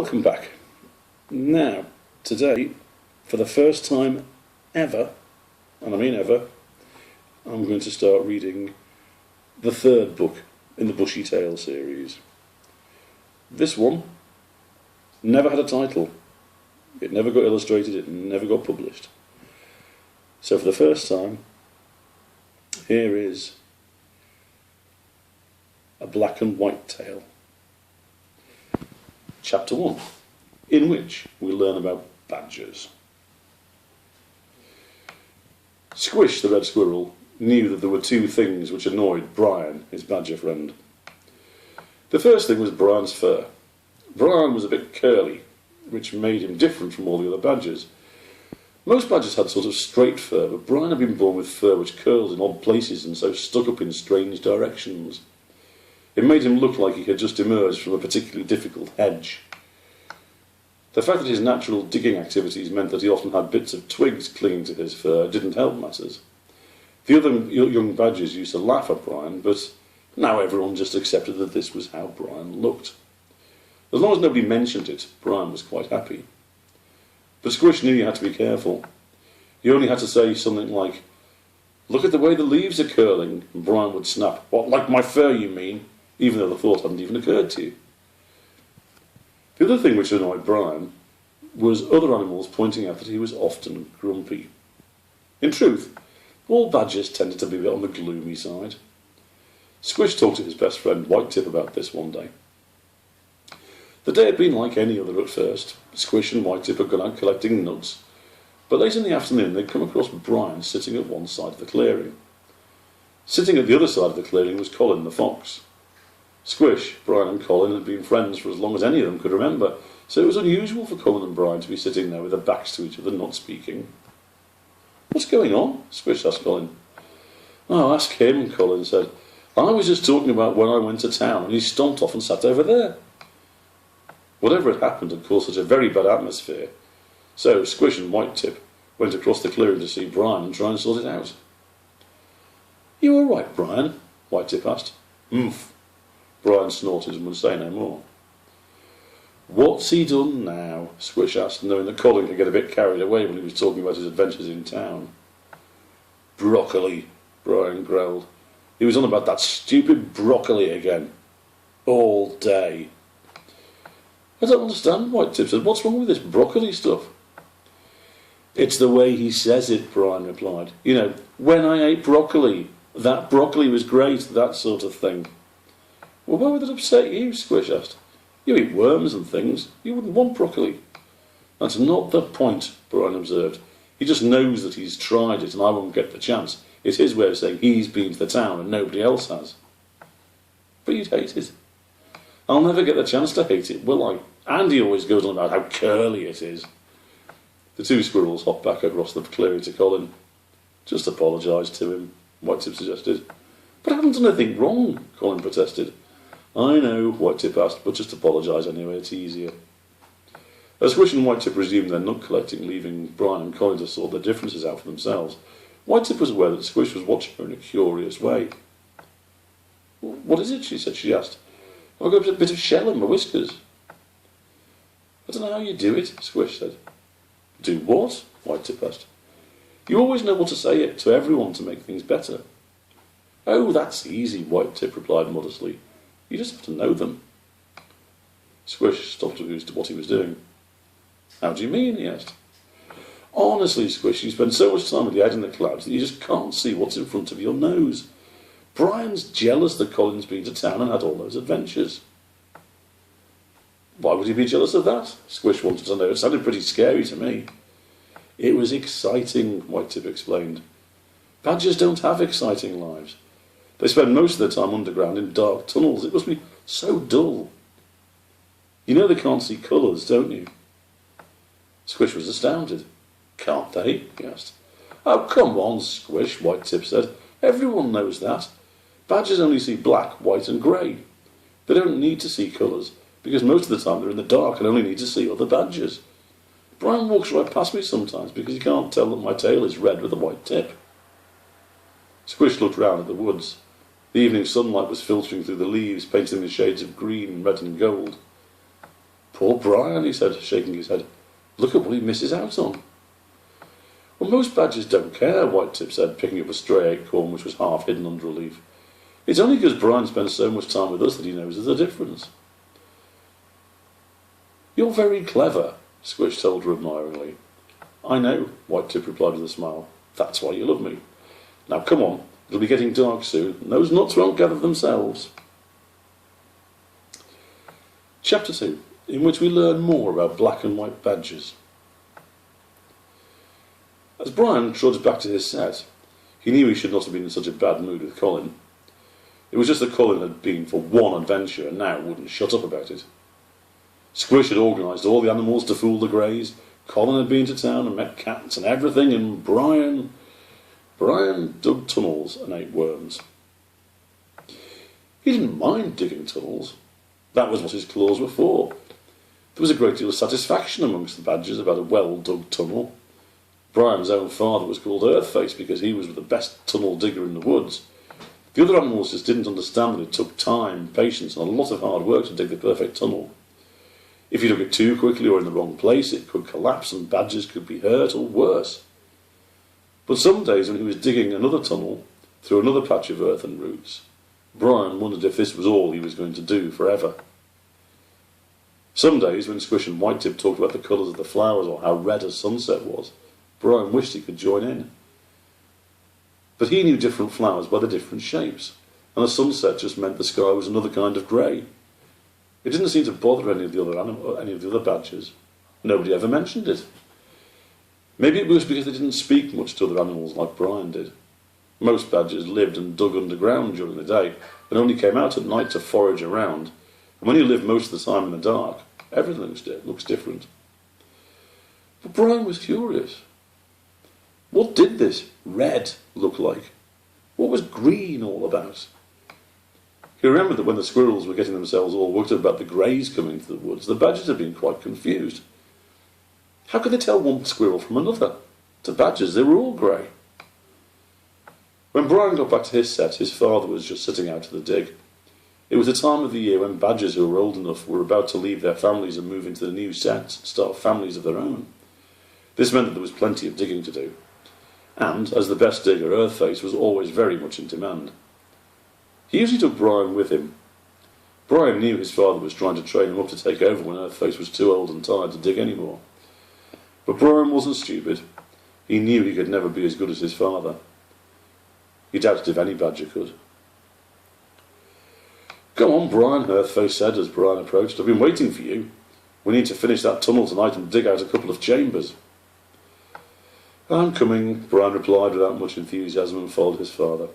Welcome back. Now, today, for the first time ever, and I mean ever, I'm going to start reading the third book in the Bushy Tale series. This one never had a title. It never got illustrated, it never got published. So for the first time, here is A Black and White Tale. Chapter 1, in which we learn about badgers. Squish, the red squirrel, knew that there were two things which annoyed Brian, his badger friend. The first thing was Brian's fur. Brian was a bit curly, which made him different from all the other badgers. Most badgers had sort of straight fur, but Brian had been born with fur which curled in odd places and so stuck up in strange directions. It made him look like he had just emerged from a particularly difficult hedge. The fact that his natural digging activities meant that he often had bits of twigs clinging to his fur didn't help matters. The other young badgers used to laugh at Brian, but now everyone just accepted that this was how Brian looked. As long as nobody mentioned it, Brian was quite happy. But Squish knew he had to be careful. He only had to say something like, "Look at the way the leaves are curling," and Brian would snap, "What, like my fur, you mean?" even though the thought hadn't even occurred to you. The other thing which annoyed Brian was other animals pointing out that he was often grumpy. In truth, all badgers tended to be a bit on the gloomy side. Squish talked to his best friend White Tip about this one day. The day had been like any other at first. Squish and White Tip had gone out collecting nuts, but late in the afternoon they'd come across Brian sitting at one side of the clearing. Sitting at the other side of the clearing was Colin the fox. Squish, Brian and Colin had been friends for as long as any of them could remember, so it was unusual for Colin and Brian to be sitting there with their backs to each other, not speaking. "What's going on?" Squish asked Colin. "Oh, ask him," Colin said. "I was just talking about when I went to town, and he stomped off and sat over there." Whatever had happened had caused such a very bad atmosphere, so Squish and White Tip went across the clearing to see Brian and try and sort it out. "You all right, Brian?" White Tip asked. "Humph." Brian snorted and would say no more. "What's he done now?" Squish asked, knowing that Colin could get a bit carried away when he was talking about his adventures in town. "Broccoli," Brian growled. "He was on about that stupid broccoli again. All day." "I don't understand," White Tip said. "What's wrong with this broccoli stuff?" "It's the way he says it," Brian replied. "You know, when I ate broccoli, that broccoli was great, that sort of thing." "Well, why would that upset you?" Squish asked. "You eat worms and things. You wouldn't want broccoli." "That's not the point," Brian observed. "He just knows that he's tried it and I won't get the chance. It's his way of saying he's been to the town and nobody else has." "But you'd hate it." "I'll never get the chance to hate it, will I? Andy always goes on about how curly it is." The two squirrels hopped back across the clearing to Colin. "Just apologise to him," White Tip suggested. "But I haven't done anything wrong," Colin protested. "I know," White Tip asked, "but just apologise anyway, it's easier." As Squish and White Tip resumed their nut collecting, leaving Brian and Colin to sort their differences out for themselves, White Tip was aware that Squish was watching her in a curious way. "What is it?" she asked. "I've got a bit of shell in my whiskers." "I don't know how you do it," Squish said. "Do what?" White Tip asked. "You always know what to say it to everyone to make things better." "Oh, that's easy," White Tip replied modestly. "You just have to know them." Squish stopped what he was doing. "How do you mean?" he asked. "Honestly, Squish, you spend so much time with your head in the clouds that you just can't see what's in front of your nose. Brian's jealous that Colin's been to town and had all those adventures." "Why would he be jealous of that?" Squish wanted to know. It sounded pretty scary to me. "It was exciting," White Tip explained. "Badgers don't have exciting lives. They spend most of their time underground in dark tunnels. It must be so dull. You know they can't see colours, don't you?" Squish was astounded. "Can't they?" he asked. "Oh, come on, Squish," White Tip said. "Everyone knows that. Badgers only see black, white and grey. They don't need to see colours, because most of the time they're in the dark and only need to see other badgers. Brian walks right past me sometimes because he can't tell that my tail is red with a white tip." Squish looked round at the woods. The evening sunlight was filtering through the leaves, painting the shades of green, red and gold. Poor Brian, he said, shaking his head. Look at what he misses out on. Well, most badgers don't care, Whitetip said, picking up a stray acorn which was half hidden under a leaf. It's only because Brian spends so much time with us that he knows there's a difference. You're very clever, Squish told her admiringly. I know, Whitetip replied with a smile. That's why you love me. Now come on, it'll be getting dark soon, and those nuts won't gather themselves. Chapter 2, in which we learn more about black and white badgers. As Brian trudged back to his set, he knew he should not have been in such a bad mood with Colin. It was just that Colin had been for one adventure and now wouldn't shut up about it. Squish had organised all the animals to fool the greys, Colin had been to town and met cats and everything, and Brian dug tunnels and ate worms. He didn't mind digging tunnels. That was what his claws were for. There was a great deal of satisfaction amongst the badgers about a well-dug tunnel. Brian's own father was called Earthface because he was the best tunnel digger in the woods. The other animals just didn't understand that it took time, patience, and a lot of hard work to dig the perfect tunnel. If you dug it too quickly or in the wrong place, it could collapse and badgers could be hurt or worse. But some days when he was digging another tunnel through another patch of earth and roots, Brian wondered if this was all he was going to do forever. Some days when Squish and Whitetip talked about the colours of the flowers or how red a sunset was, Brian wished he could join in. But he knew different flowers by the different shapes, and a sunset just meant the sky was another kind of grey. It didn't seem to bother any of the other badgers. Nobody ever mentioned it. Maybe it was because they didn't speak much to other animals like Brian did. Most badgers lived and dug underground during the day, and only came out at night to forage around. And when you live most of the time in the dark, everything looks different. But Brian was curious. What did this red look like? What was green all about? He remembered that when the squirrels were getting themselves all worked up about the greys coming to the woods, the badgers had been quite confused. How could they tell one squirrel from another? To badgers, they were all grey. When Brian got back to his set, his father was just sitting out to the dig. It was the time of the year when badgers who were old enough were about to leave their families and move into the new sets and start families of their own. This meant that there was plenty of digging to do. And, as the best digger, Earthface was always very much in demand. He usually took Brian with him. Brian knew his father was trying to train him up to take over when Earthface was too old and tired to dig anymore. But Brian wasn't stupid. He knew he could never be as good as his father. He doubted if any badger could. Come on, Brian, Earthface said as Brian approached. I've been waiting for you. We need to finish that tunnel tonight and dig out a couple of chambers. I'm coming, Brian replied without much enthusiasm and followed his father.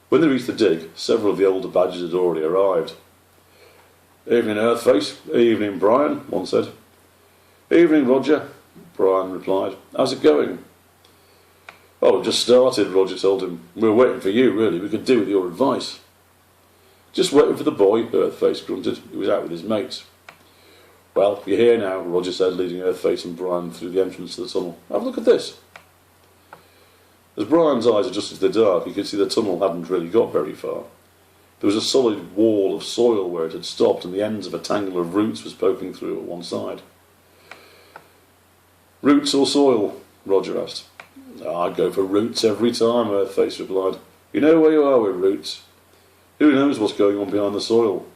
When they reached the dig, several of the older badgers had already arrived. Evening, Earthface. Evening, Brian, one said. Evening, Roger, Brian replied. How's it going? Oh, it just started, Roger told him. We were waiting for you, really. We could do with your advice. Just waiting for the boy, Earthface grunted. He was out with his mates. Well, you're here now, Roger said, leading Earthface and Brian through the entrance to the tunnel. Have a look at this. As Brian's eyes adjusted to the dark, he could see the tunnel hadn't really got very far. There was a solid wall of soil where it had stopped, and the ends of a tangle of roots was poking through at one side. Roots or soil? Roger asked. I'd go for roots every time, Earthface replied. You know where you are with roots. Who knows what's going on behind the soil?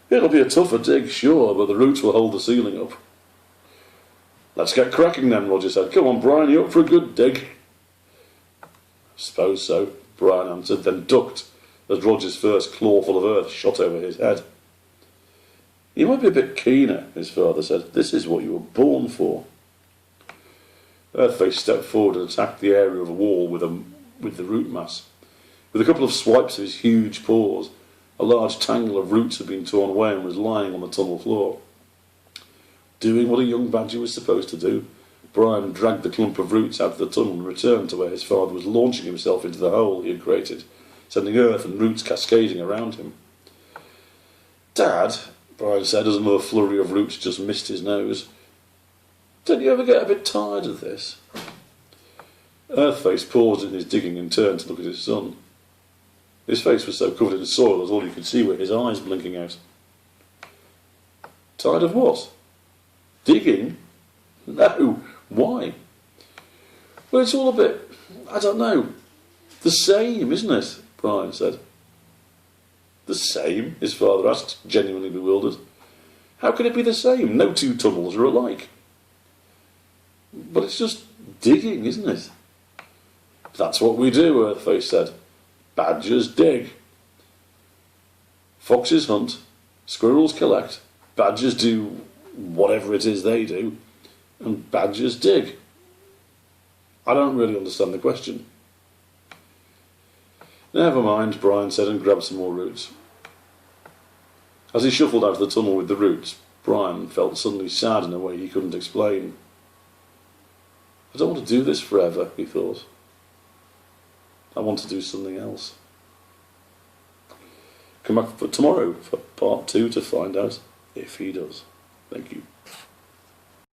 It'll be a tougher dig, sure, but the roots will hold the ceiling up. Let's get cracking then, Roger said. Come on, Brian, you up for a good dig? Suppose so, Brian answered, then ducked as Roger's first clawful of earth shot over his head. You might be a bit keener, his father said. This is what you were born for. Earthface stepped forward and attacked the area of a wall with the root mass. With a couple of swipes of his huge paws, a large tangle of roots had been torn away and was lying on the tunnel floor. Doing what a young badger was supposed to do, Brian dragged the clump of roots out of the tunnel and returned to where his father was launching himself into the hole he had created, sending earth and roots cascading around him. Dad, Brian said as another flurry of roots just missed his nose, don't you ever get a bit tired of this? Earthface paused in his digging and turned to look at his son. His face was so covered in soil that all you could see were his eyes blinking out. Tired of what? Digging? No. Why? Well, it's all a bit, I don't know, the same, isn't it? Brian said. The same? His father asked, genuinely bewildered. How can it be the same? No two tunnels are alike. But it's just digging, isn't it? That's what we do, Earthface said. Badgers dig. Foxes hunt. Squirrels collect. Badgers do whatever it is they do. And badgers dig. I don't really understand the question. Never mind, Brian said, and grabbed some more roots. As he shuffled out of the tunnel with the roots, Brian felt suddenly sad in a way he couldn't explain. I don't want to do this forever, he thought. I want to do something else. Come back for tomorrow for part 2 to find out if he does. Thank you.